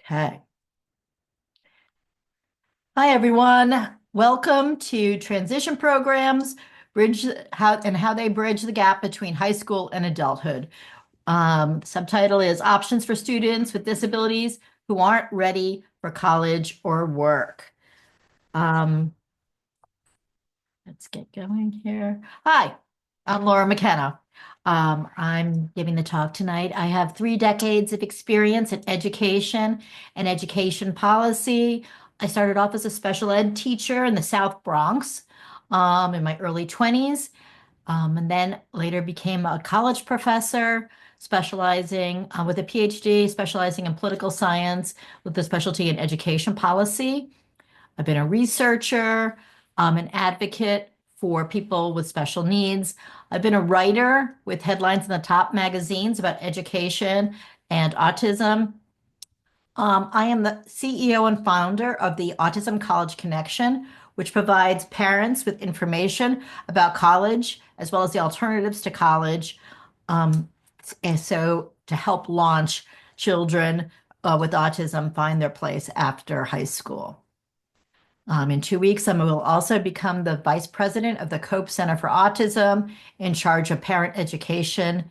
Okay. Hi, everyone. Welcome to Transition Programs, how they bridge the gap between high school and adulthood. Subtitle is Options for Students with Disabilities Who Aren't Ready for College or Work. Um, let's get going here. Hi, I'm Laura McKenna. I'm giving the talk tonight. I have 3 decades of experience in education and education policy. I started off as a special ed teacher in the South Bronx in my early 20s, and then later became a college professor, specializing with a PhD, specializing in political science with a specialty in education policy. I've been a researcher, an advocate for people with special needs. I've been a writer with headlines in the top magazines about education and autism. I am the CEO and founder of the Autism College Connection, which provides parents with information about college as well as the alternatives to college. Um, and so to help launch children with autism find their place after high school. In 2 weeks, I will also become the vice president of the Cope Center for Autism in charge of parent education.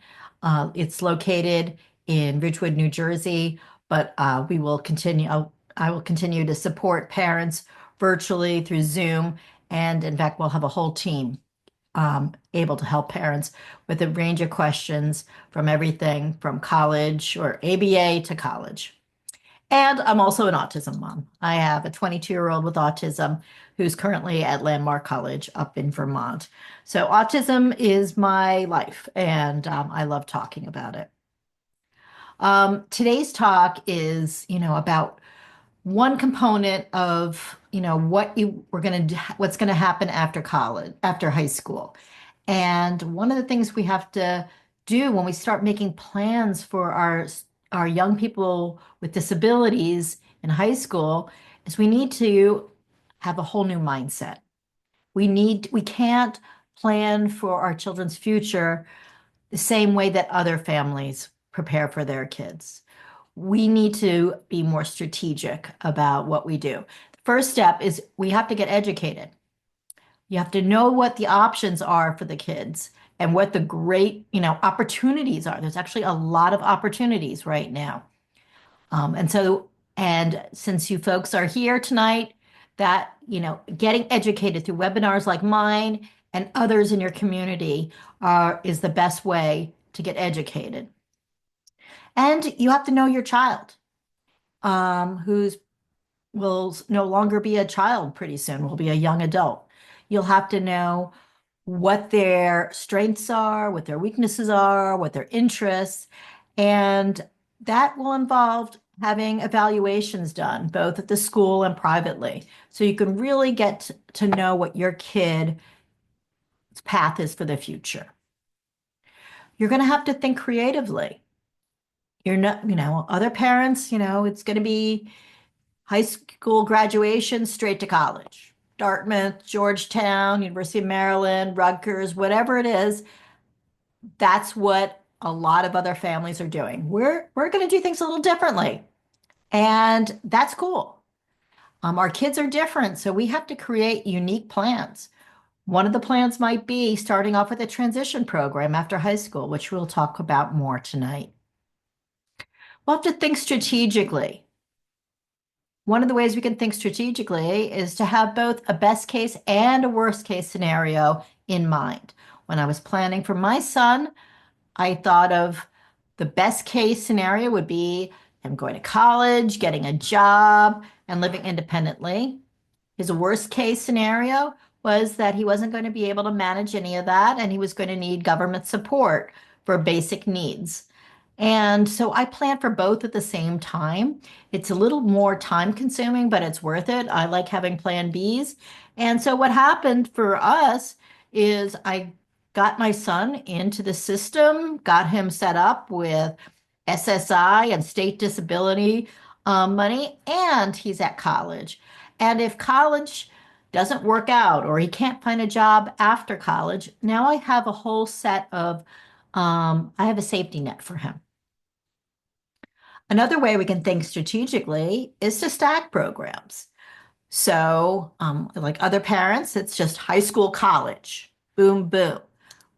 It's located in Ridgewood, New Jersey, but we will continue. I will continue to support parents virtually through Zoom. And in fact, we'll have a whole team able to help parents with a range of questions from everything from college or ABA to college. And I'm also an autism mom. I have a 22-year-old with autism who's currently at Landmark College up in Vermont. So autism is my life, and I love talking about it. Today's talk is, about one component of, what's going to happen after college, after high school. And one of the things we have to do when we start making plans for our young people with disabilities in high school is we need to have a whole new mindset. We can't plan for our children's future the same way that other families prepare for their kids. We need to be more strategic about what we do. The first step is we have to get educated. You have to know what the options are for the kids and what the great, opportunities are. There's actually a lot of opportunities right now. And since you folks are here tonight, that, getting educated through webinars like mine and others in your community is the best way to get educated. And you have to know your child, who's will no longer be a child pretty soon, will be a young adult. You'll have to know what their strengths are, what their weaknesses are, what their interests, and that will involve having evaluations done, both at the school and privately. So you can really get to know what your kid's path is for the future. You're going to have to think creatively. You're not, other parents, it's going to be high school graduation straight to college. Dartmouth, Georgetown, University of Maryland, Rutgers, whatever it is, that's what a lot of other families are doing. We're going to do things a little differently, and that's cool. Our kids are different, so we have to create unique plans. One of the plans might be starting off with a transition program after high school, which we'll talk about more tonight. We'll have to think strategically. One of the ways we can think strategically is to have both a best case and a worst case scenario in mind. When I was planning for my son, I thought of the best case scenario would be him going to college, getting a job, and living independently. His worst case scenario was that he wasn't going to be able to manage any of that and he was going to need government support for basic needs. And so I plan for both at the same time. It's a little more time consuming, but it's worth it. I like having plan Bs. And so what happened for us is I got my son into the system, got him set up with SSI and state disability money, and he's at college. And if college doesn't work out or he can't find a job after college, now I have a whole set of, I have a safety net for him. Another way we can think strategically is to stack programs. So, like other parents, it's just high school, college, boom, boom.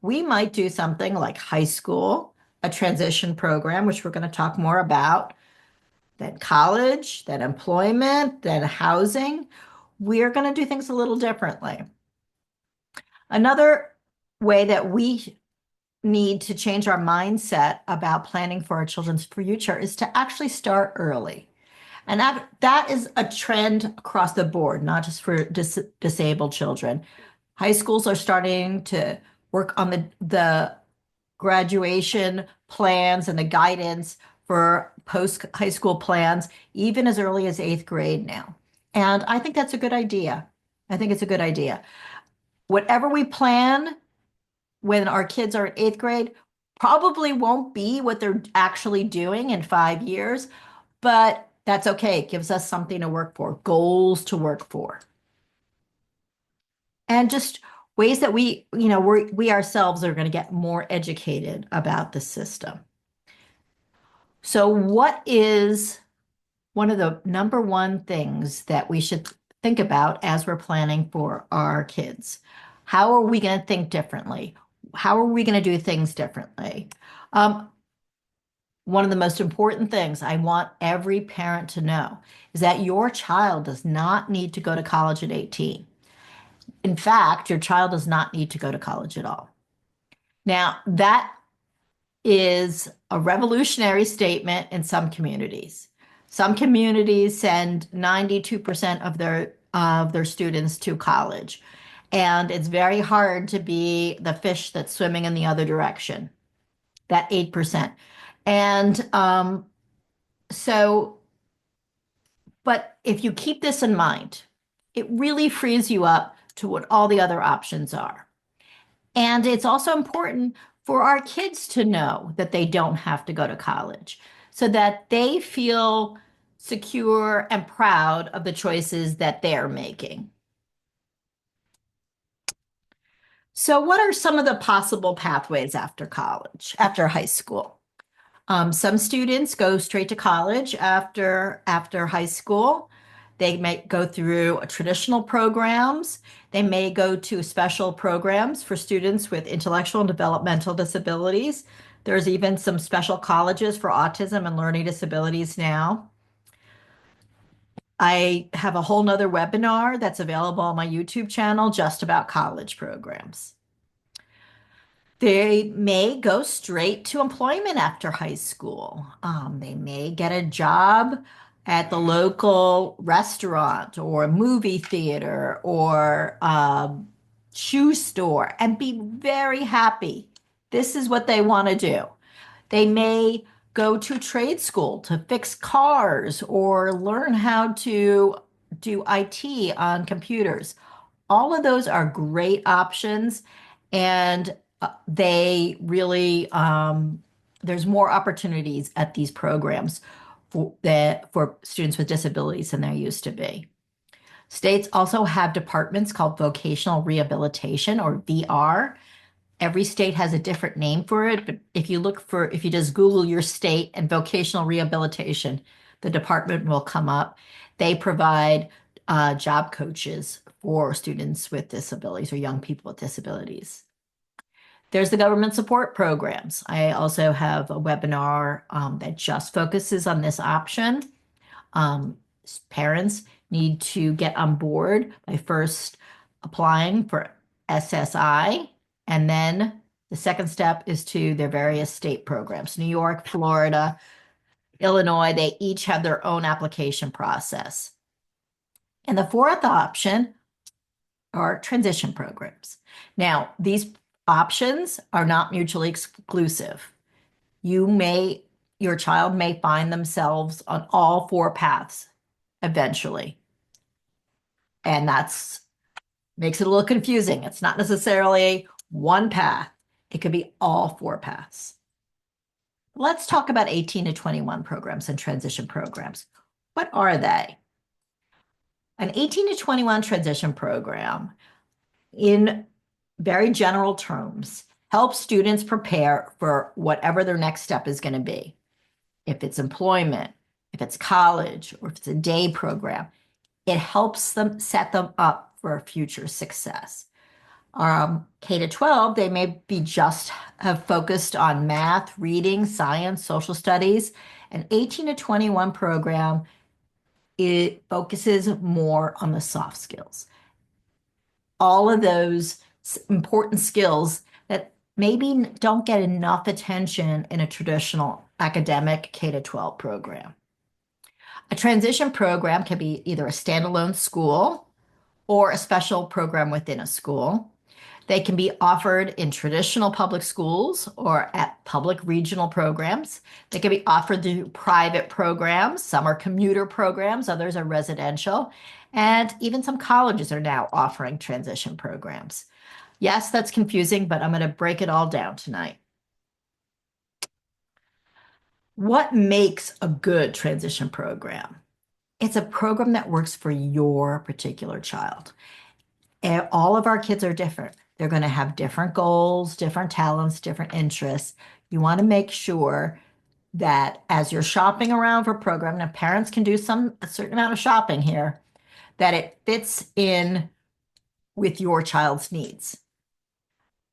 We might do something like high school, a transition program, which we're going to talk more about, then college, then employment, then housing. We're going to do things a little differently. Another way that we need to change our mindset about planning for our children's future is to actually start early. And that is a trend across the board, not just for disabled children. High schools are starting to work on the graduation plans and the guidance for post high school plans, even as early as eighth grade now. And I think that's a good idea. I think it's a good idea. Whatever we plan when our kids are in eighth grade probably won't be what they're actually doing in 5 years, but that's okay. It gives us something to work for, goals to work for, and just ways that we ourselves are going to get more educated about the system. So, what is one of the number one things that we should think about as we're planning for our kids? How are we going to think differently? How are we going to do things differently? Um, One of the most important things I want every parent to know is that your child does not need to go to college at 18. In fact, your child does not need to go to college at all. Now, that is a revolutionary statement in some communities. Some communities send 92% of their students to college, and it's very hard to be the fish that's swimming in the other direction, that 8%. And so, but if you keep this in mind, it really frees you up to what all the other options are. And it's also important for our kids to know that they don't have to go to college so that they feel secure and proud of the choices that they're making. So, what are some of the possible pathways after college, after high school? Some students go straight to college after high school. They may go through traditional programs. They may go to special programs for students with intellectual and developmental disabilities. There's even some special colleges for autism and learning disabilities now. I have a whole nother webinar that's available on my YouTube channel just about college programs. They may go straight to employment after high school. They may get a job at the local restaurant or movie theater or shoe store and be very happy. This is what they want to do. They may go to trade school to fix cars or learn how to do IT on computers. All of those are great options, and they really there's more opportunities at these programs for students with disabilities than there used to be. States also have departments called vocational rehabilitation or VR. Every state has a different name for it, but if you just Google your state and vocational rehabilitation, the department will come up. They provide job coaches for students with disabilities or young people with disabilities. There's the government support programs. I also have a webinar that just focuses on this option. Um, Parents need to get on board by first applying for SSI, and then the second step is to their various state programs. New York, Florida, Illinois, they each have their own application process. And the fourth option are transition programs. Now, these options are not mutually exclusive. Your child may find themselves on all four paths eventually. And that's makes it a little confusing. It's not necessarily one path. It could be all four paths. Let's talk about 18 to 21 programs and transition programs. What are they? An 18 to 21 transition program, in very general terms, helps students prepare for whatever their next step is going to be. if it's employment, if it's college, or if it's a day program. It helps them set them up for future success. K to 12, they may be just have focused on math, reading, science, social studies. An 18 to 21 program, it focuses more on the soft skills. All of those important skills that maybe don't get enough attention in a traditional academic K to 12 program. A transition program can be either a standalone school or a special program within a school. They can be offered in traditional public schools or at public regional programs. They can be offered through private programs. Some are commuter programs, others are residential. And even some colleges are now offering transition programs. Yes, that's confusing, but I'm going to break it all down tonight. What makes a good transition program? It's a program that works for your particular child. And all of our kids are different. They're going to have different goals, different talents, different interests. You want to make sure that as you're shopping around for a program, now parents can do a certain amount of shopping here, that it fits in with your child's needs.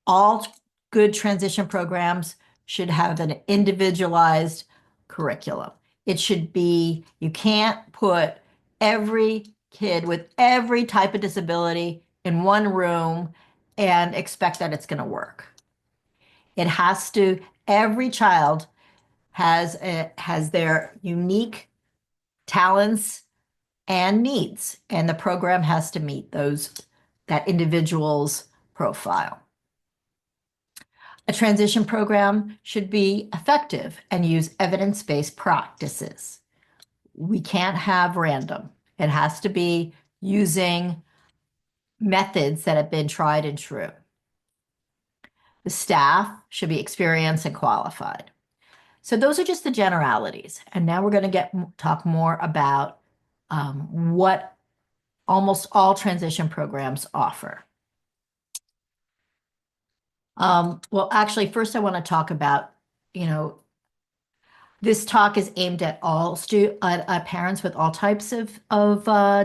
All good transition programs should have an individualized curriculum. It should be, you can't put every kid with every type of disability in one room and expect that it's going to work. It has to, every child has their unique talents and needs, and the program has to meet that individual's profile. A transition program should be effective and use evidence-based practices. We can't have random. It has to be using methods that have been tried and true. The staff should be experienced and qualified. So those are just the generalities. And now we're going to talk more about what almost all transition programs offer. Well, actually, first I want to talk about, this talk is aimed at all parents with all types of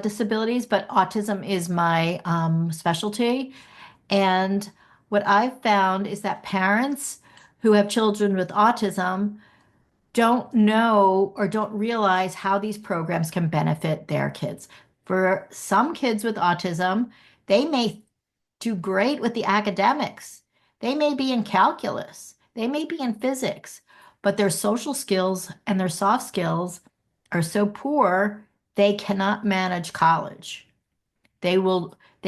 disabilities, but autism is my specialty. And what I've found is that parents who have children with autism don't know or don't realize how these programs can benefit their kids. For some kids with autism, they may do great with the academics. They may be in calculus. They may be in physics, but their social skills and their soft skills are so poor, they cannot manage college. They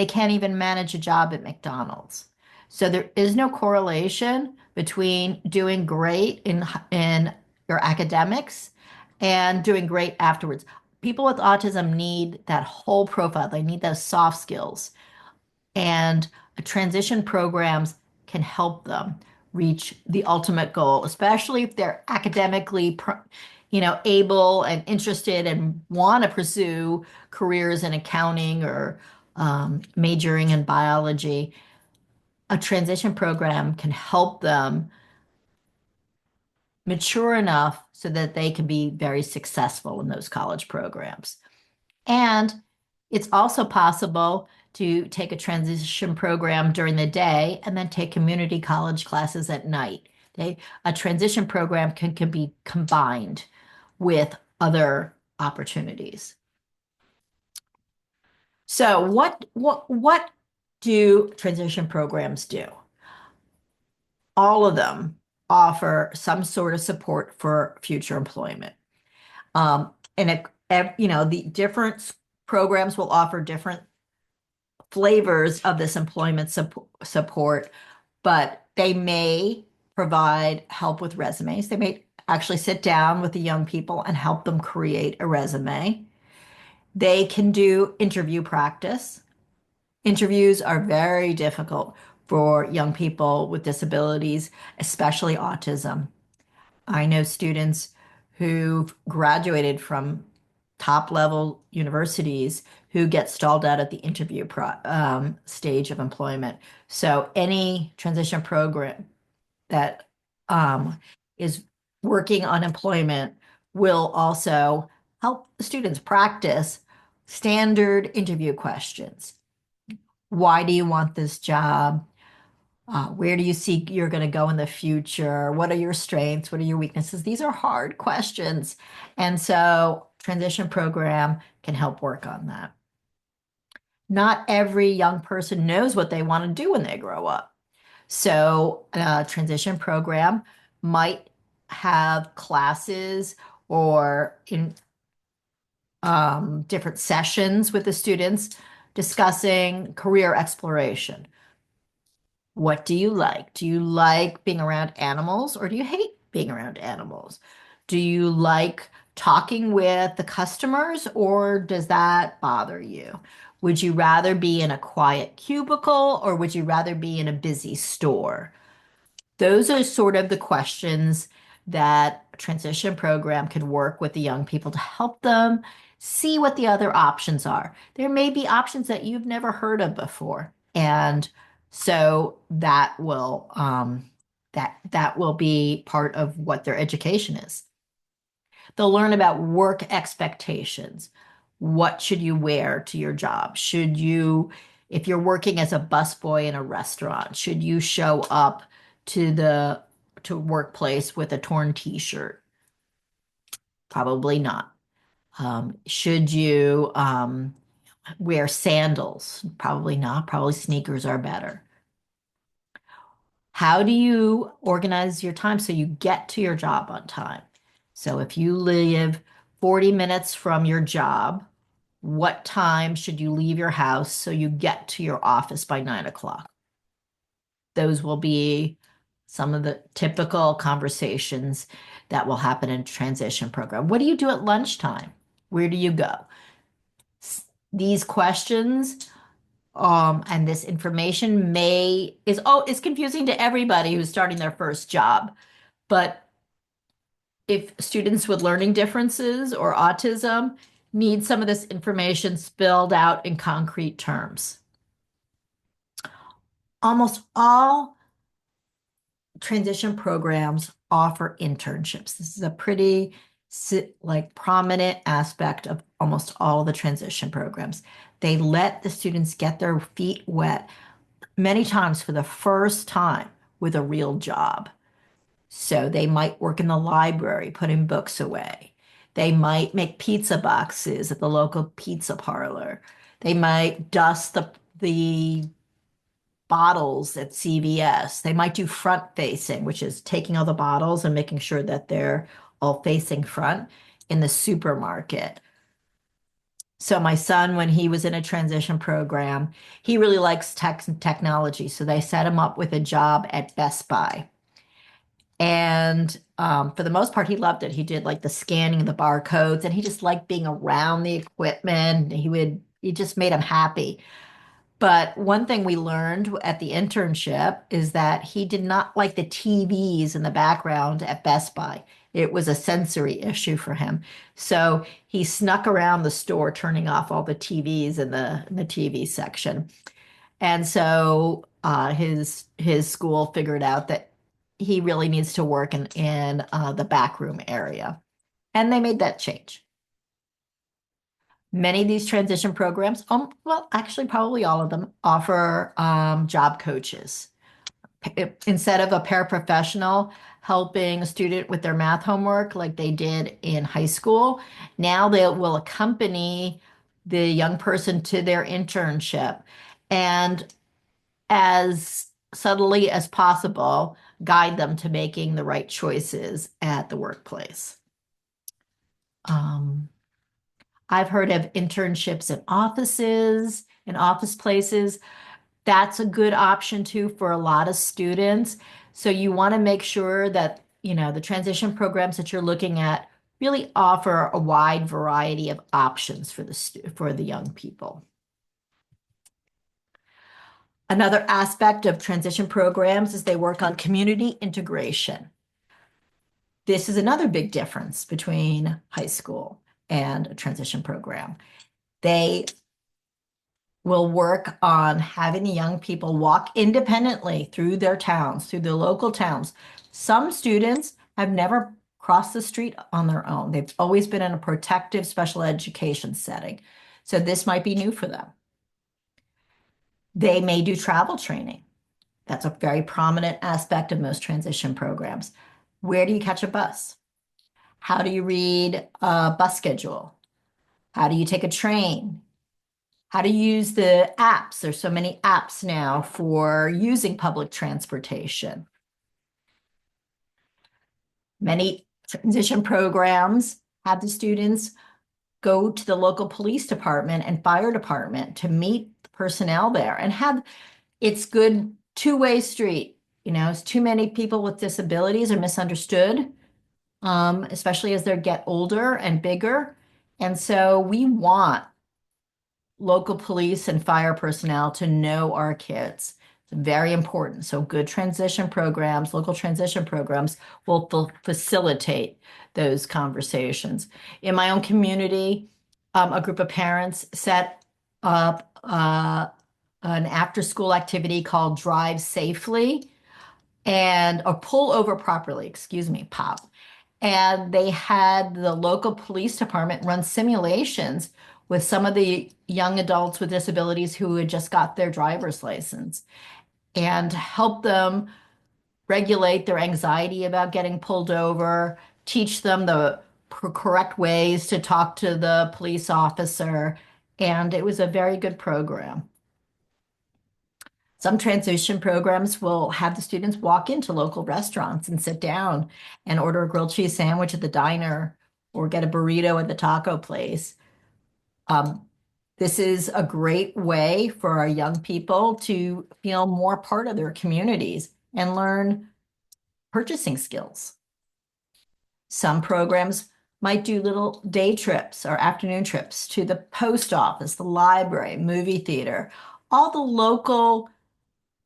can't even manage a job at McDonald's. So there is no correlation between doing great in your academics and doing great afterwards. People with autism need that whole profile. They need those soft skills. And transition programs can help them reach the ultimate goal, especially if they're academically, able and interested and want to pursue careers in accounting or majoring in biology. A transition program can help them mature enough so that they can be very successful in those college programs. And it's also possible to take a transition program during the day and then take community college classes at night. A transition program can be combined with other opportunities. So what do transition programs do? All of them offer some sort of support for future employment. The different programs will offer different flavors of this employment support, but they may provide help with resumes. They may actually sit down with the young people and help them create a resume. They can do interview practice. Interviews are very difficult for young people with disabilities, especially autism. I know students who've graduated from top level universities who get stalled out at the interview stage of employment. So any transition program that is working on employment will also help the students practice standard interview questions. Why do you want this job? Where do you see you're going to go in the future? What are your strengths? What are your weaknesses? These are hard questions. And so transition program can help work on that. Not every young person knows what they want to do when they grow up. So a transition program might have classes or in different sessions with the students discussing career exploration. What do you like? Do you like being around animals or do you hate being around animals? Do you like talking with the customers or does that bother you? Would you rather be in a quiet cubicle or would you rather be in a busy store? Those are sort of the questions that a transition program can work with the young people to help them see what the other options are. There may be options that you've never heard of before, and so that will be part of what their education is. They'll learn about work expectations. What should you wear to your job? If you're working as a busboy in a restaurant, should you show up to the to workplace with a torn t-shirt? Probably not. Should you wear sandals? Probably not. Probably sneakers are better. How do you organize your time so you get to your job on time? So if you live 40 minutes from your job, what time should you leave your house so you get to your office by 9 o'clock? Those will be some of the typical conversations that will happen in a transition program. What do you do at lunchtime? Where do you go? These questions and this information is confusing to everybody who's starting their first job. But if students with learning differences or autism need some of this information spelled out in concrete terms. Almost all transition programs offer internships. This is a pretty prominent aspect of almost all the transition programs. They let the students get their feet wet many times for the first time with a real job. So they might work in the library, putting books away. They might make pizza boxes at the local pizza parlor. They might dust the bottles at CVS. They might do front facing, which is taking all the bottles and making sure that they're all facing front in the supermarket. So my son, when he was in a transition program, he really likes technology. So they set him up with a job at Best Buy. And for the most part, he loved it. He did like the scanning of the barcodes and he just liked being around the equipment. He just made him happy. But one thing we learned at the internship is that he did not like the TVs in the background at Best Buy. It was a sensory issue for him. So he snuck around the store, turning off all the TVs in the TV section. And so his school figured out that he really needs to work in the back room area. And they made that change. Many of these transition programs, well, actually, probably all of them offer job coaches. Instead of a paraprofessional helping a student with their math homework like they did in high school, now they will accompany the young person to their internship and as subtly as possible, guide them to making the right choices at the workplace. Um, I've heard of internships in offices, in office places. That's a good option too for a lot of students. So you want to make sure that, the transition programs that you're looking at really offer a wide variety of options for the young people. Another aspect of transition programs is they work on community integration. This is another big difference between high school and a transition program. They will work on having the young people walk independently through their towns, through the local towns. Some students have never cross the street on their own. They've always been in a protective special education setting. So this might be new for them. They may do travel training. That's a very prominent aspect of most transition programs. Where do you catch a bus? How do you read a bus schedule? How do you take a train? How to use the apps? There's so many apps now for using public transportation. Many transition programs have the students go to the local police department and fire department to meet the personnel there and have it's good two-way street. You know, it's too many people with disabilities are misunderstood, especially as they get older and bigger. And so we want local police and fire personnel to know our kids. It's very important. So good transition programs, local transition programs will facilitate those conversations. In my own community, a group of parents set up an after-school activity called Drive Safely or Pull Over Properly, excuse me, POP. And they had the local police department run simulations with some of the young adults with disabilities who had just got their driver's license and help them regulate their anxiety about getting pulled over, teach them the correct ways to talk to the police officer. And it was a very good program. Some transition programs will have the students walk into local restaurants and sit down and order a grilled cheese sandwich at the diner or get a burrito at the taco place. Um, this is a great way for our young people to feel more part of their communities and learn purchasing skills. Some programs might do little day trips or afternoon trips to the post office, the library, movie theater, all the local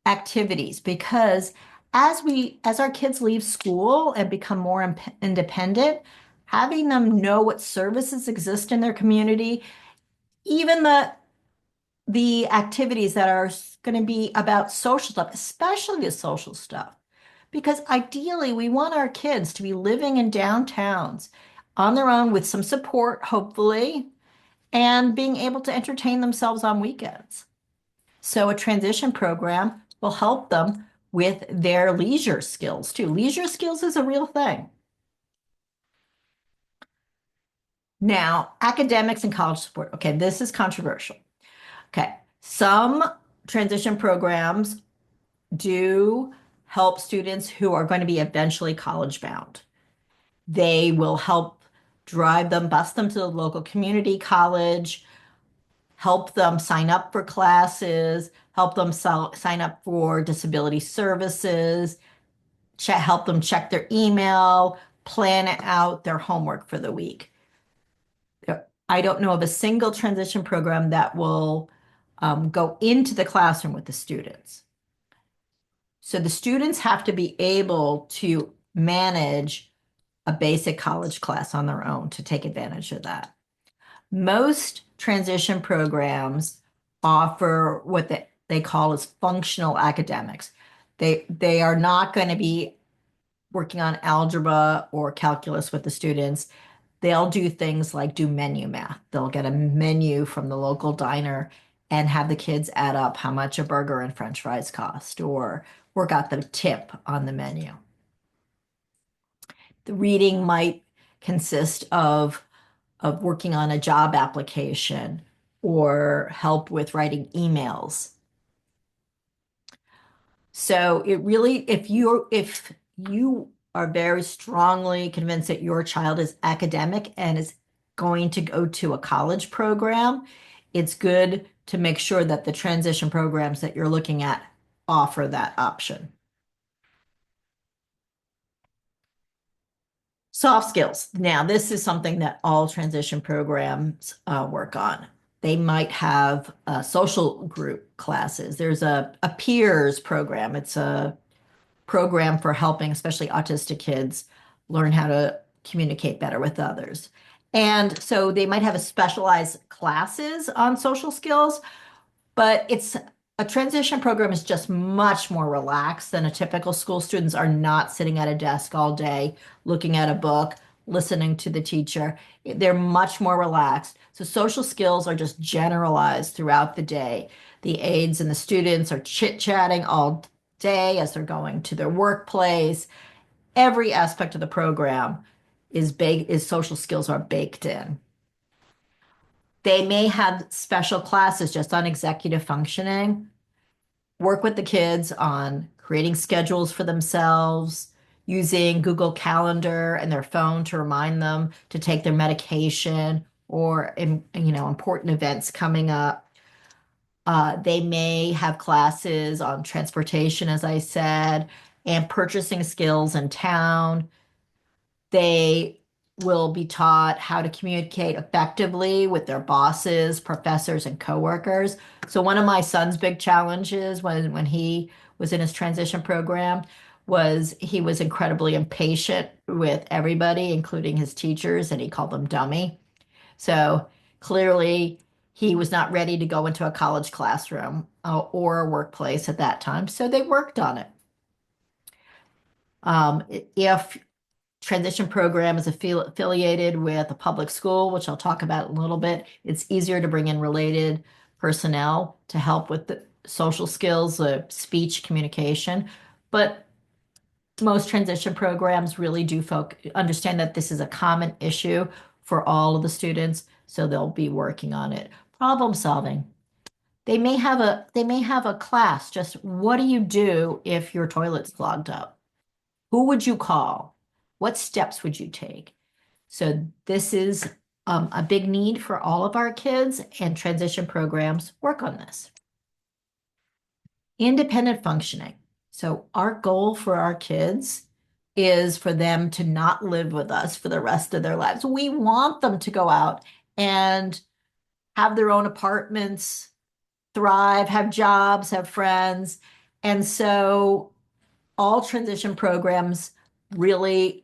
activities, because as our kids leave school and become more independent, having them know what services exist in their community, even the activities that are going to be about social stuff, especially the social stuff, because ideally we want our kids to be living in downtowns on their own with some support, hopefully, and being able to entertain themselves on weekends. So a transition program will help them with their leisure skills too. Leisure skills is a real thing. Now, academics and college support. Okay, this is controversial. Okay, some transition programs do help students who are going to be eventually college bound. They will help drive them, bus them to the local community college, help them sign up for classes, help them sign up for disability services, help them check their email, plan out their homework for the week. I don't know of a single transition program that will go into the classroom with the students. So the students have to be able to manage a basic college class on their own to take advantage of that. Most transition programs offer what they call as functional academics. They are not going to be working on algebra or calculus with the students. They'll do things like do menu math. They'll get a menu from the local diner and have the kids add up how much a burger and French fries cost, or work out the tip on the menu. The reading might consist of working on a job application or help with writing emails. So it really, if you are very strongly convinced that your child is academic and is going to go to a college program, it's good to make sure that the transition programs that you're looking at offer that option. Soft skills. Now, this is something that all transition programs work on. They might have social group classes. There's a peers program. It's a program for helping, especially autistic kids, learn how to communicate better with others. And so they might have a specialized classes on social skills, but it's A transition program is just much more relaxed than a typical school. Students are not sitting at a desk all day, looking at a book, listening to the teacher. They're much more relaxed. So social skills are just generalized throughout the day. The aides and the students are chit-chatting all day as they're going to their workplace. Every aspect of the program is social skills are baked in. They may have special classes just on executive functioning, work with the kids on creating schedules for themselves, using Google Calendar and their phone to remind them to take their medication or important events coming up. They may have classes on transportation, as I said, and purchasing skills in town. They will be taught how to communicate effectively with their bosses, professors, and coworkers. So one of my son's big challenges when he was in his transition program was he was incredibly impatient with everybody, including his teachers, and he called them dummy. So clearly he was not ready to go into a college classroom or a workplace at that time. So they worked on it. If transition program is affiliated with a public school, which I'll talk about in a little bit, it's easier to bring in related personnel to help with the social skills, speech, communication. But most transition programs really do understand that this is a common issue for all of the students, so they'll be working on it. Problem solving. They may have a class, just what do you do if your toilet's clogged up? Who would you call? What steps would you take? So this is a big need for all of our kids, and transition programs work on this. Independent functioning. So our goal for our kids is for them to not live with us for the rest of their lives. We want them to go out and have their own apartments, thrive, have jobs, have friends. And so all transition programs really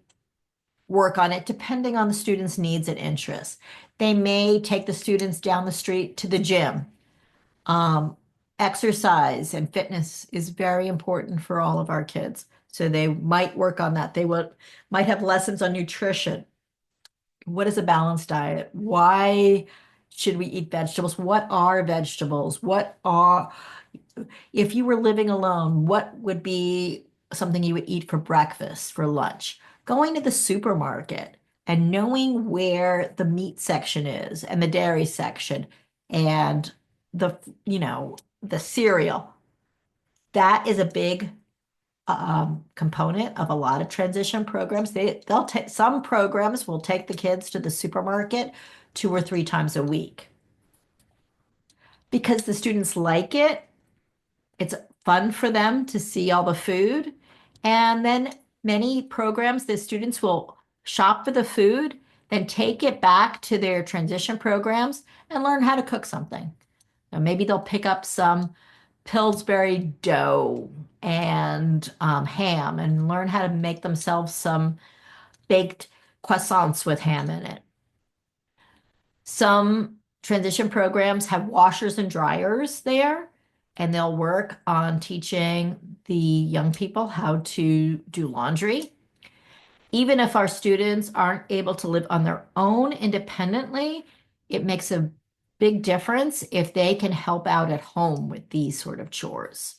work on it depending on the student's needs and interests. They may take the students down the street to the gym. Um, Exercise and fitness is very important for all of our kids. So they might work on that. Might have lessons on nutrition. What is a balanced diet? Why should we eat vegetables? What are vegetables? If you were living alone, what would be something you would eat for breakfast, for lunch? Going to the supermarket and knowing where the meat section is and the dairy section and the, the cereal. That is a big component of a lot of transition programs. They'll take some programs will take the kids to the supermarket 2 or 3 times a week because the students like it. It's fun for them to see all the food. And then many programs, the students will shop for the food, then take it back to their transition programs and learn how to cook something. Now, maybe they'll pick up some Pillsbury dough and ham and learn how to make themselves some baked croissants with ham in it. Some transition programs have washers and dryers there, and they'll work on teaching the young people how to do laundry. Even if our students aren't able to live on their own independently, it makes a big difference if they can help out at home with these sort of chores.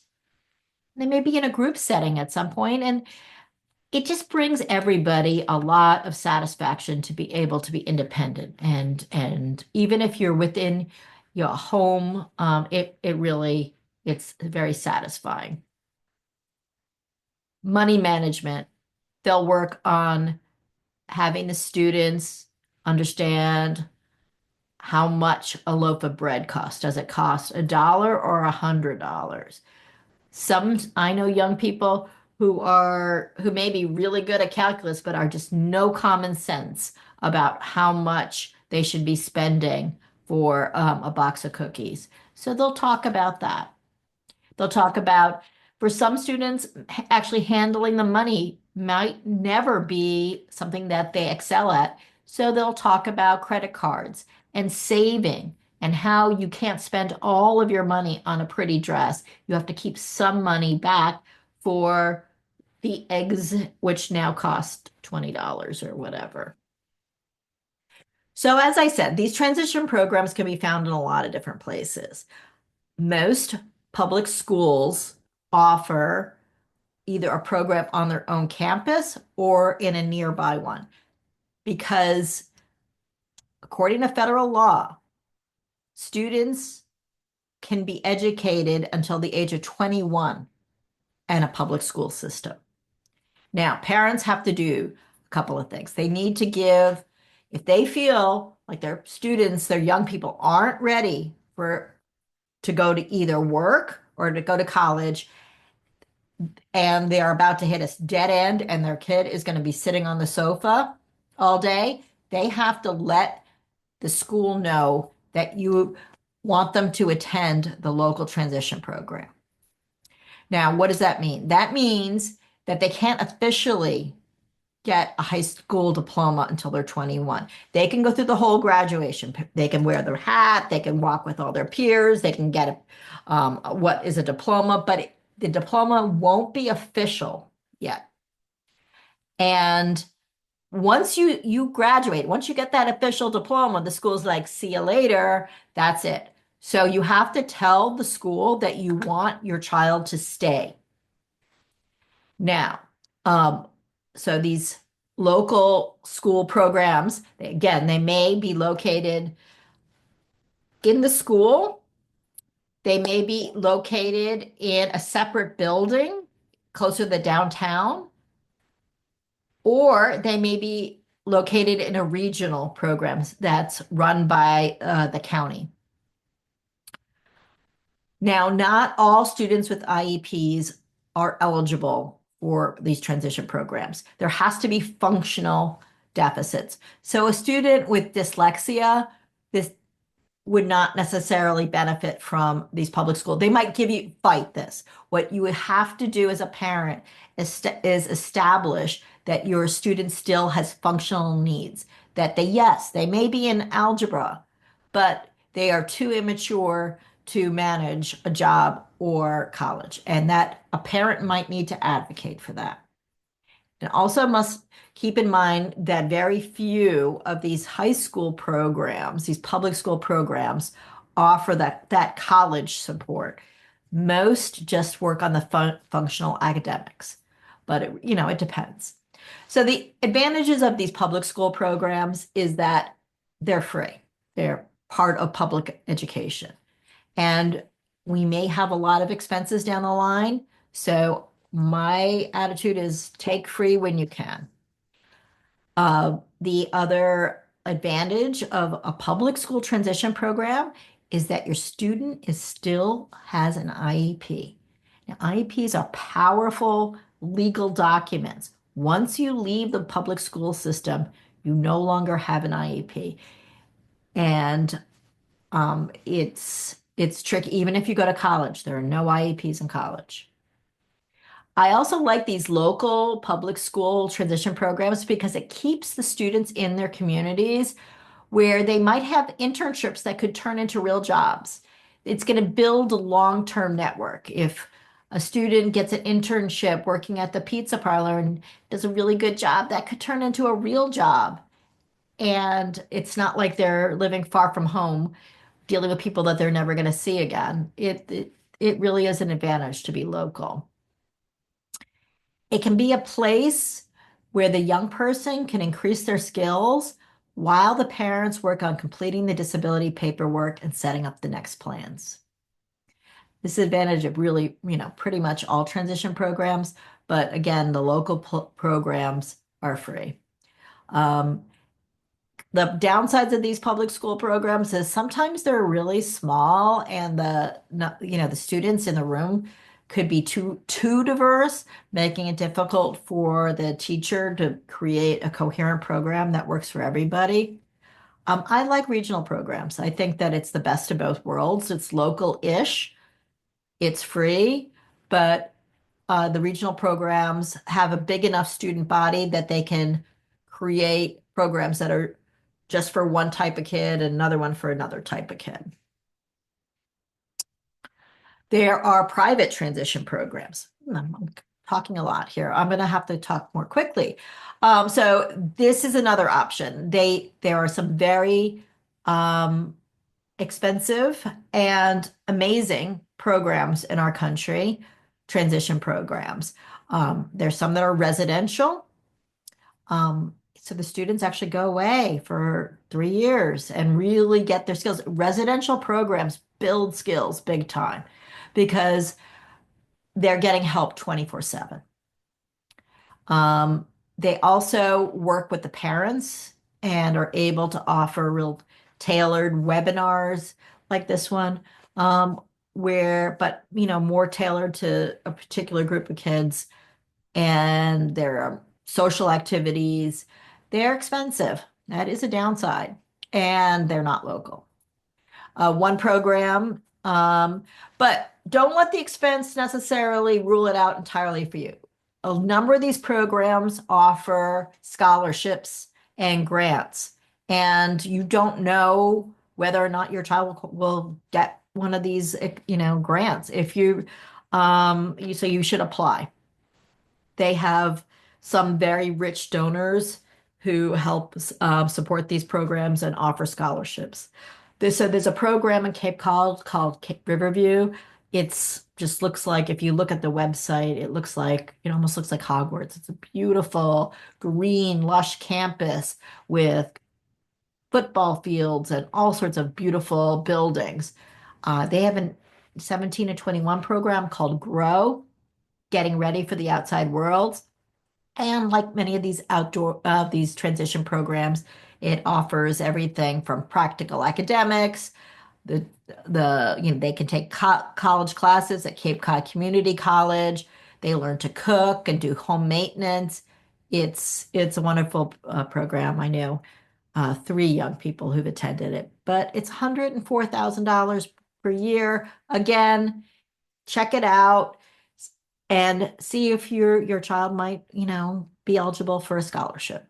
They may be in a group setting at some point, and it just brings everybody a lot of satisfaction to be able to be independent. And even if you're within your home, it's very satisfying. Money management. They'll work on having the students understand how much a loaf of bread costs. Does it cost $1 or $100? I know young people who may be really good at calculus, but are just no common sense about how much they should be spending for a box of cookies. So they'll talk about that. They'll talk about, for some students, actually handling the money might never be something that they excel at. So they'll talk about credit cards and saving and how you can't spend all of your money on a pretty dress. You have to keep some money back for the eggs, which now cost $20 or whatever. So, as I said, these transition programs can be found in a lot of different places. Most public schools offer either a program on their own campus or in a nearby one because, according to federal law, students can be educated until the age of 21 in a public school system. Now, parents have to do a couple of things. They need to give, if they feel like their students, their young people aren't ready for to go to either work or to go to college, and they are about to hit a dead end and their kid is going to be sitting on the sofa all day, they have to let the school know that you want them to attend the local transition program. Now, what does that mean? That means that they can't officially get a high school diploma until they're 21. They can go through the whole graduation. They can wear their hat, they can walk with all their peers, they can get what is a diploma, but the diploma won't be official yet. And once you graduate, once you get that official diploma, the school's like, see you later. That's it. So you have to tell the school that you want your child to stay. Now, um, so these local school programs, again, they may be located in the school. They may be located in a separate building closer to the downtown, or they may be located in a regional program that's run by the county. Now, not all students with IEPs are eligible for these transition programs. There has to be functional deficits. So a student with dyslexia, this would not necessarily benefit from these public schools. They might fight this. What you would have to do as a parent is establish that your student still has functional needs, that yes, they may be in algebra, but they are too immature to manage a job or college, and that a parent might need to advocate for that. And also must keep in mind that very few of these high school programs, these public school programs, offer that college support. Most just work on the functional academics, but it depends. So the advantages of these public school programs is that they're free. They're part of public education. And we may have a lot of expenses down the line. So my attitude is take free when you can. The other advantage of a public school transition program is that your student still has an IEP. Now, IEPs are powerful legal documents. Once you leave the public school system, you no longer have an IEP. And it's tricky. Even if you go to college, there are no IEPs in college. I also like these local public school transition programs because it keeps the students in their communities where they might have internships that could turn into real jobs. It's going to build a long-term network. If a student gets an internship working at the pizza parlor and does a really good job, that could turn into a real job. And it's not like they're living far from home, dealing with people that they're never going to see again. It really is an advantage to be local. It can be a place where the young person can increase their skills while the parents work on completing the disability paperwork and setting up the next plans. This is the advantage of really, pretty much all transition programs, but again, the local programs are free. The downsides of these public school programs is sometimes they're really small and the students in the room could be too diverse, making it difficult for the teacher to create a coherent program that works for everybody. I like regional programs. I think that it's the best of both worlds. It's local-ish, it's free, but the regional programs have a big enough student body that they can create programs that are just for one type of kid and another one for another type of kid. There are private transition programs. I'm talking a lot here. I'm going to have to talk more quickly. So this is another option. There are some very um, expensive and amazing programs in our country, transition programs. There's some that are residential. So the students actually go away for 3 years and really get their skills. Residential programs build skills big time because they're getting help 24/7. They also work with the parents and are able to offer real tailored webinars like this one, but more tailored to a particular group of kids. And their social activities, they're expensive. That is a downside, and they're not local. One program, but don't let the expense necessarily rule it out entirely for you. A number of these programs offer scholarships and grants, and you don't know whether or not your child will get one of these, grants. If so you should apply. They have some very rich donors who help support these programs and offer scholarships. There's a program in Cape Cod called Cape Riverview. It's just looks like, if you look at the website, it almost looks like Hogwarts. It's a beautiful green, lush campus with football fields and all sorts of beautiful buildings. They have a 17 to 21 program called Grow, getting ready for the outside world. And like many of these transition programs, it offers everything from practical academics. The they can take college classes at Cape Cod Community College. They learn to cook and do home maintenance. It's a wonderful program. I know three young people who've attended it, but it's $104,000 per year. Again, check it out and see if your child might, be eligible for a scholarship.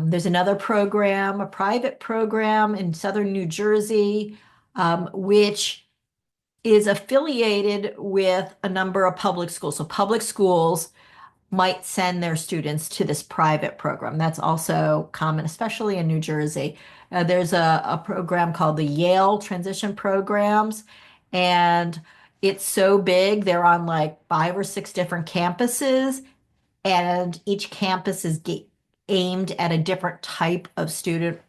There's another program, a private program in southern New Jersey, which is affiliated with a number of public schools. So public schools might send their students to this private program. That's also common, especially in New Jersey. There's a program called the Yale Transition Programs, and it's so big, they're on like 5 or 6 different campuses, and each campus is aimed at a different type of student.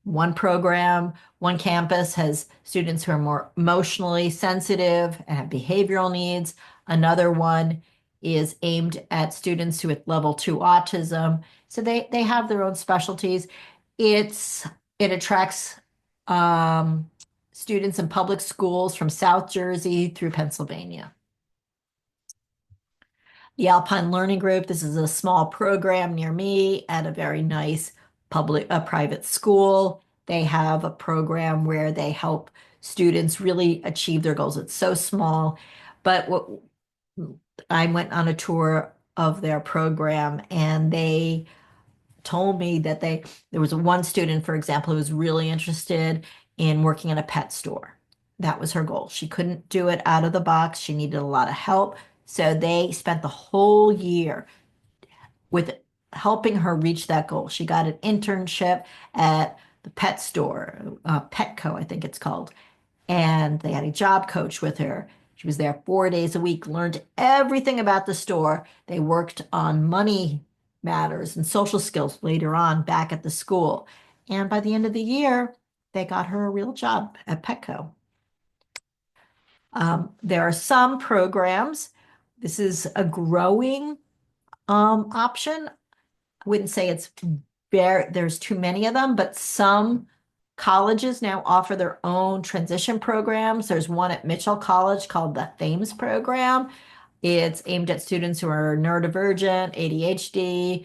One campus has students who are more emotionally sensitive and have behavioral needs. Another one is aimed at students with level 2 autism. So they have their own specialties. It attracts students in public schools from South Jersey through Pennsylvania. The Alpine Learning Group, this is a small program near me at a very nice private school. They have a program where they help students really achieve their goals. It's so small, but I went on a tour of their program, and they told me that there was one student, for example, who was really interested in working in a pet store. That was her goal. She couldn't do it out of the box. She needed a lot of help. So they spent the whole year with helping her reach that goal. She got an internship at the pet store, Petco, I think it's called. And they had a job coach with her. She was there 4 days a week, learned everything about the store. They worked on money matters and social skills later on back at the school. And by the end of the year, they got her a real job at Petco. There are some programs. This is a growing option. I wouldn't say there's too many of them, but some colleges now offer their own transition programs. There's one at Mitchell College called the Thames program. It's aimed at students who are neurodivergent, ADHD,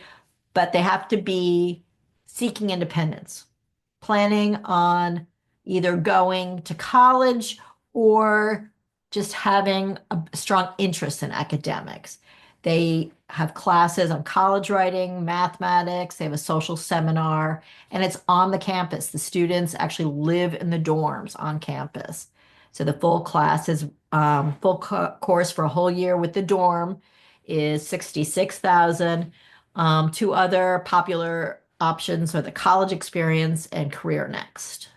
but they have to be seeking independence, planning on either going to college or just having a strong interest in academics. They have classes on college writing, mathematics. They have a social seminar, and it's on the campus. The students actually live in the dorms on campus. So the full class is full co course for a whole year with the dorm is 66,000. Two other popular options are the college experience and career next.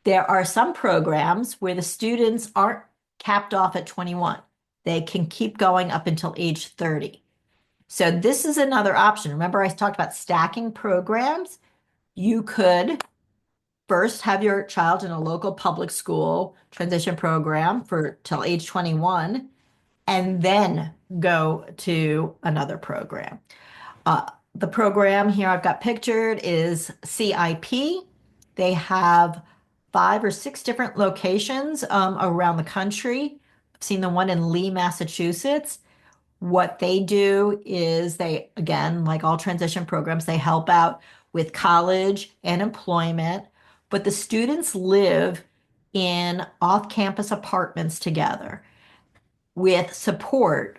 There are some programs where the students aren't capped off at 21. They can keep going up until age 30. So this is another option. Remember, I talked about stacking programs. You could first have your child in a local public school transition program for till age 21 and then go to another program. The program here I've got pictured is CIP. They have 5 or 6 different locations around the country. I've seen the one in Lee, Massachusetts. What they do is they, again, like all transition programs, they help out with college and employment, but the students live in off-campus apartments together with support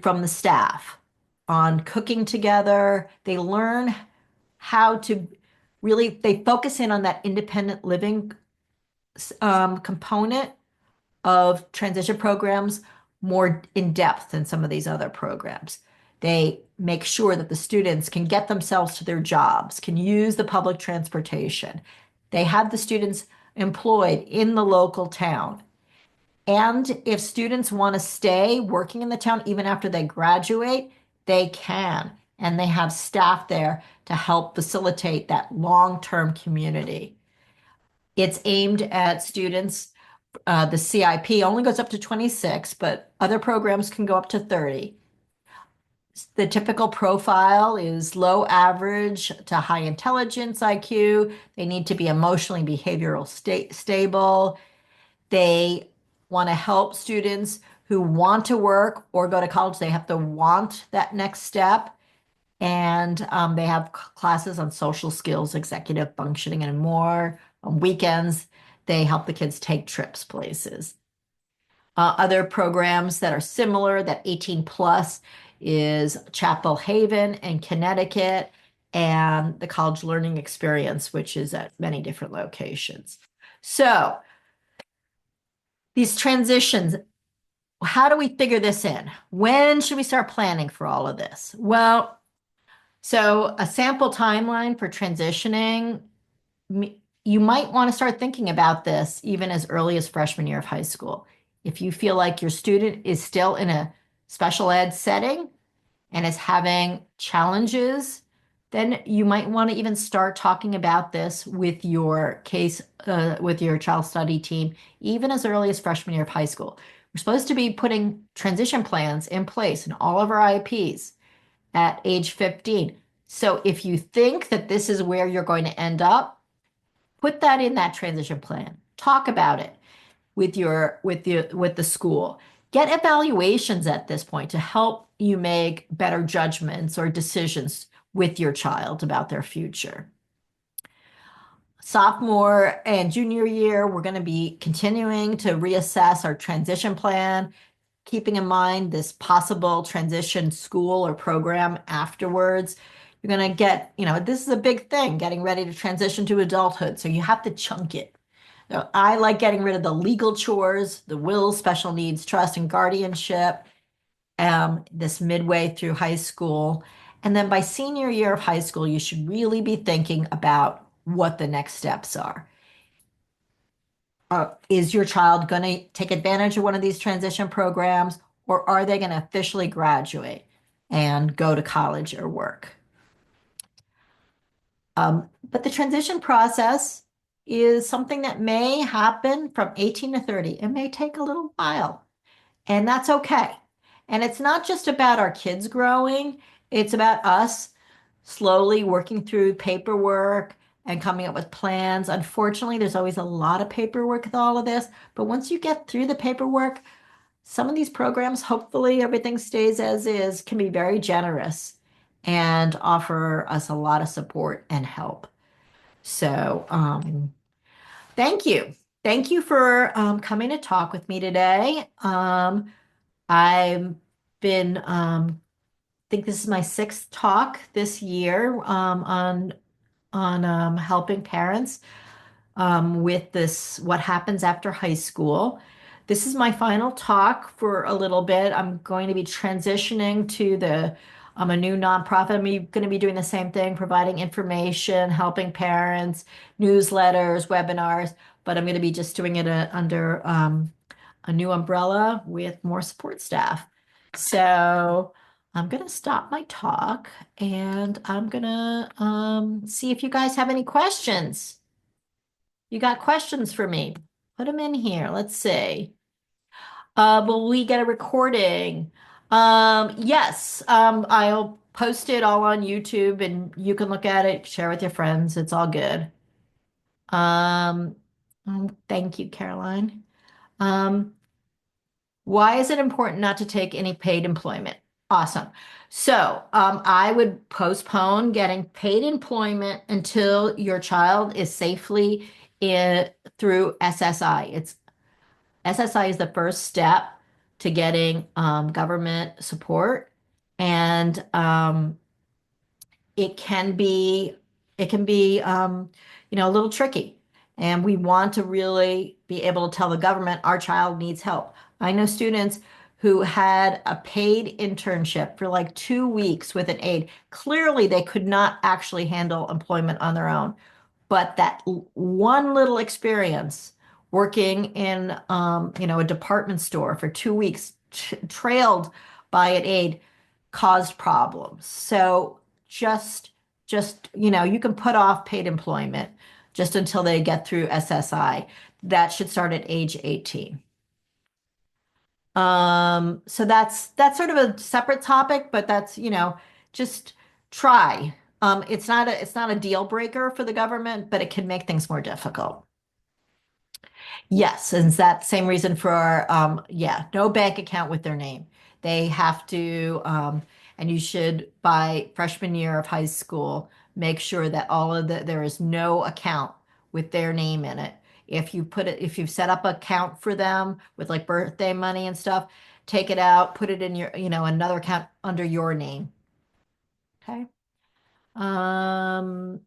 from the staff on cooking together. They learn how to really, they focus in on that independent living component of transition programs more in depth than some of these other programs. They make sure that the students can get themselves to their jobs, can use the public transportation. They have the students employed in the local town. And if students want to stay working in the town even after they graduate, they can. And they have staff there to help facilitate that long-term community. It's aimed at students. The CIP only goes up to 26, but other programs can go up to 30. The typical profile is low average to high intelligence IQ. They need to be emotionally behavioral stable. They want to help students who want to work or go to college. They have to want that next step. And they have classes on social skills, executive functioning, and more. On weekends, they help the kids take trips places. Other programs that are similar, that 18 plus, is Chapel Haven in Connecticut and the College Learning Experience, which is at many different locations. So these transitions, how do we figure this in? When should we start planning for all of this? Well, so a sample timeline for transitioning, you might want to start thinking about this even as early as freshman year of high school. If you feel like your student is still in a special ed setting and is having challenges, then you might want to even start talking about this with your with your child study team, even as early as freshman year of high school. We're supposed to be putting transition plans in place in all of our IEPs at age 15. So if you think that this is where you're going to end up, put that in that transition plan. Talk about it with the school. Get evaluations at this point to help you make better judgments or decisions with your child about their future. Sophomore and junior year, we're going to be continuing to reassess our transition plan, keeping in mind this possible transition school or program afterwards. You're going to get, this is a big thing, getting ready to transition to adulthood. So you have to chunk it. Now, I like getting rid of the legal chores, the wills, special needs, trust, and guardianship, this midway through high school. And then by senior year of high school, you should really be thinking about what the next steps are. Is your child going to take advantage of one of these transition programs, or are they going to officially graduate and go to college or work? But the transition process is something that may happen from 18 to 30. It may take a little while, and that's okay. And it's not just about our kids growing, it's about us slowly working through paperwork and coming up with plans. Unfortunately, there's always a lot of paperwork with all of this, but once you get through the paperwork, some of these programs, hopefully everything stays as is, can be very generous and offer us a lot of support and help. So, thank you. Thank you for coming to talk with me today. I'm been, I think this is my sixth talk this year on helping parents with this, what happens after high school. This is my final talk for a little bit. I'm going to be transitioning to I'm a new nonprofit. Going to be doing the same thing, providing information, helping parents, newsletters, webinars, but I'm going to be just doing it under a new umbrella with more support staff. So I'm going to stop my talk and I'm going to see if you guys have any questions. You got questions for me? Put them in here. Let's see. Will we get a recording? Yes. I'll post it all on YouTube and you can look at it, share with your friends. It's all good. Um, thank you, Caroline. Um, why is it important not to take any paid employment? Awesome. So, I would postpone getting paid employment until your child is safely in through SSI. SSI is the first step to getting government support, and it can be it can be a little tricky, and we want to really be able to tell the government our child needs help. I know students who had a paid internship for like 2 weeks with an aide. Clearly, they could not actually handle employment on their own, but that one little experience working in a department store for 2 weeks, trailed by an aide, caused problems. So just you can put off paid employment just until they get through SSI. That should start at age 18. So that's sort of a separate topic, but that's, just try. It's not a deal breaker for the government, but it can make things more difficult. Yes, and it's that same reason for yeah, no bank account with their name. They have to, and you should by freshman year of high school make sure that there is no account with their name in it. If you've set up an account for them with like birthday money and stuff, take it out, put it in your, another account under your name. Okay. Um,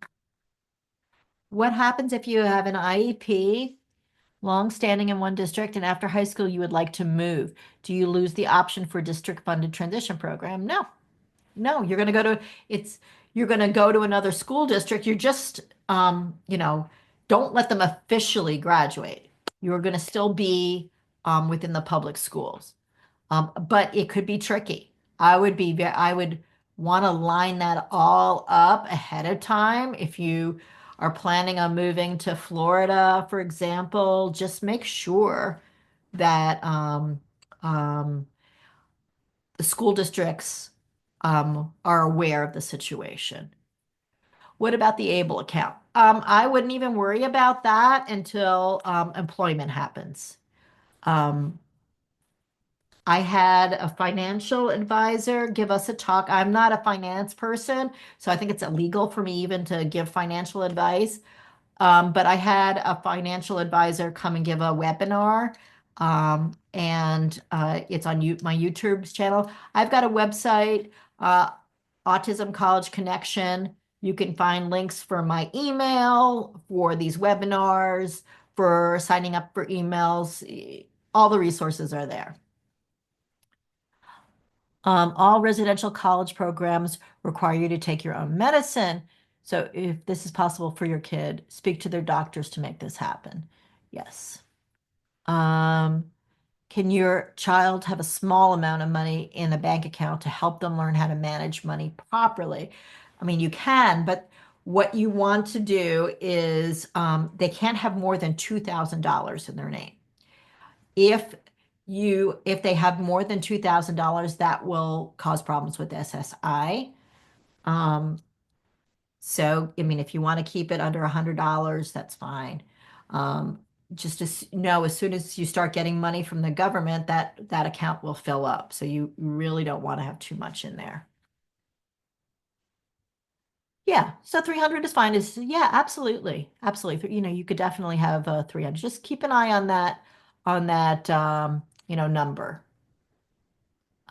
what happens if you have an IEP? Long-standing in one district, and after high school, you would like to move. Do you lose the option for district-funded transition program? No, no. You're going to go to another school district. You're just, don't let them officially graduate. You're going to still be within the public schools. But it could be tricky. I would want to line that all up ahead of time. If you are planning on moving to Florida, for example, just make sure that um, the school districts are aware of the situation. What about the ABLE account? I wouldn't even worry about that until employment happens. Um, I had a financial advisor give us a talk. I'm not a finance person, so I think it's illegal for me even to give financial advice. But I had a financial advisor come and give a webinar, and it's on my YouTube channel. I've got a website, Autism College Connection. You can find links for my email, for these webinars, for signing up for emails. All the resources are there. All residential college programs require you to take your own medicine. So if this is possible for your kid, speak to their doctors to make this happen. Yes. Um, can your child have a small amount of money in a bank account to help them learn how to manage money properly? I mean, you can, but what you want to do is they can't have more than $2,000 in their name. If if they have more than $2,000, that will cause problems with SSI. Um, so, I mean, if you want to keep it under $100, that's fine. Um, just know as soon as you start getting money from the government, that account will fill up. So you really don't want to have too much in there. Yeah, so 300 is fine. Yeah, absolutely. Absolutely. You could definitely have 300. Just keep an eye on that number.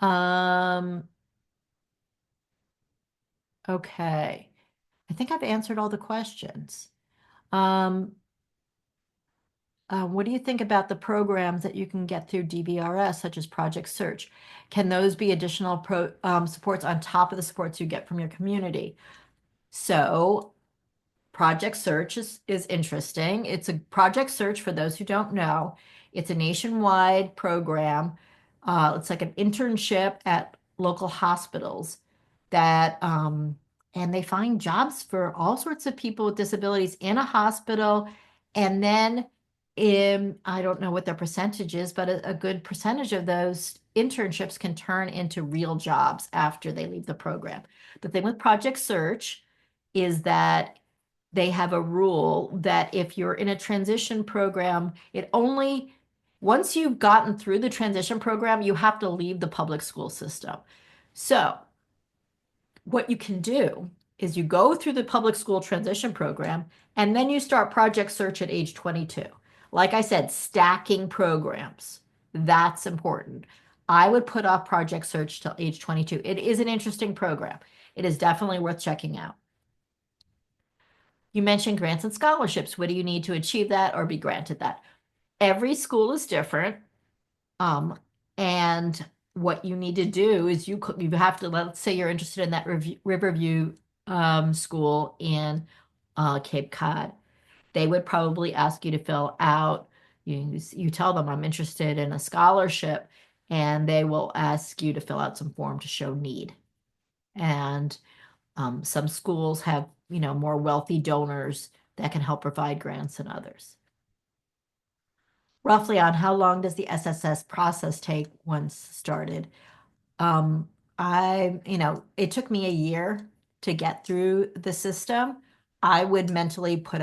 Um, okay. I think I've answered all the questions. Um, what do you think about the programs that you can get through DBRS, such as Project Search? Can those be additional supports on top of the supports you get from your community? So Project Search is interesting. It's a Project Search, for those who don't know. It's a nationwide program. It's like an internship at local hospitals that, and they find jobs for all sorts of people with disabilities in a hospital. And then I don't know what their percentage is, but a good percentage of those internships can turn into real jobs after they leave the program. The thing with Project Search is that they have a rule that if you're in a transition program, once you've gotten through the transition program, you have to leave the public school system. So, what you can do is you go through the public school transition program and then you start Project Search at age 22. Like I said, stacking programs. That's important. I would put off Project Search till age 22. It is an interesting program. It is definitely worth checking out. You mentioned grants and scholarships. What do you need to achieve that or be granted that? Every school is different. Um, and what you need to do is you have to, let's say you're interested in that Riverview school in Cape Cod. They would probably ask you to fill out, you tell them I'm interested in a scholarship, and they will ask you to fill out some form to show need. And some schools have, more wealthy donors that can help provide grants than others. Roughly on how long does the SSS process take once started? Um, it took me a year to get through the system. I would mentally put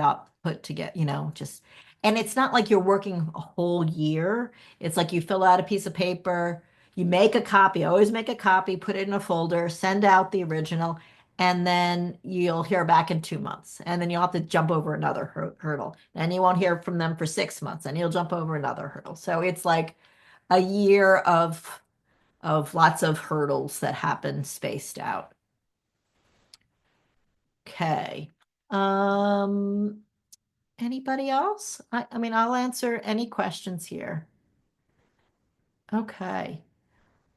to get, just, and it's not like you're working a whole year. It's like you fill out a piece of paper, you make a copy, always make a copy, put it in a folder, send out the original, and then you'll hear back in 2 months. And then you'll have to jump over another hurdle. And you won't hear from them for 6 months, and you'll jump over another hurdle. So it's like a year of lots of hurdles that happen spaced out. Okay. Um, Anybody else? I mean, I'll answer any questions here. Okay.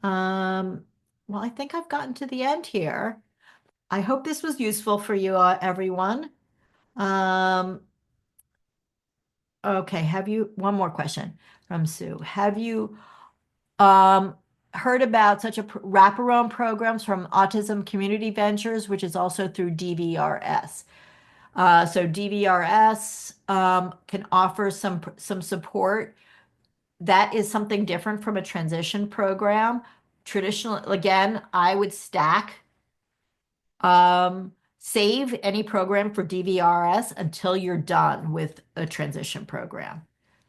Um, well, I think I've gotten to the end here. I hope this was useful for you, everyone. Um, okay, one more question from Sue. Have you um, heard about such a wraparound programs from Autism Community Ventures, which is also through DVRS? So DVRS can offer some support. That is something different from a transition program. Traditional, again, I would save any program for DVRS until you're done with a transition program.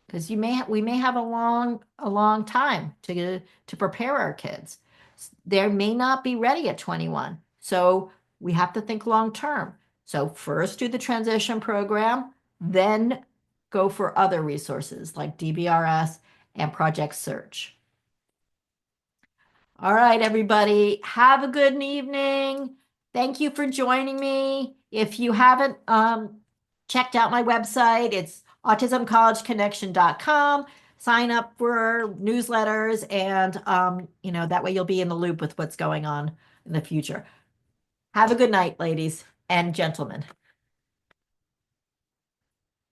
Because we may have a long time to prepare our kids. They may not be ready at 21. So we have to think long term. So first do the transition program, then go for other resources like DBRS and Project Search. All right, everybody, have a good evening. Thank you for joining me. If you haven't checked out my website, it's autismcollegeconnection.com. Sign up for newsletters, and that way you'll be in the loop with what's going on in the future. Have a good night, ladies and gentlemen.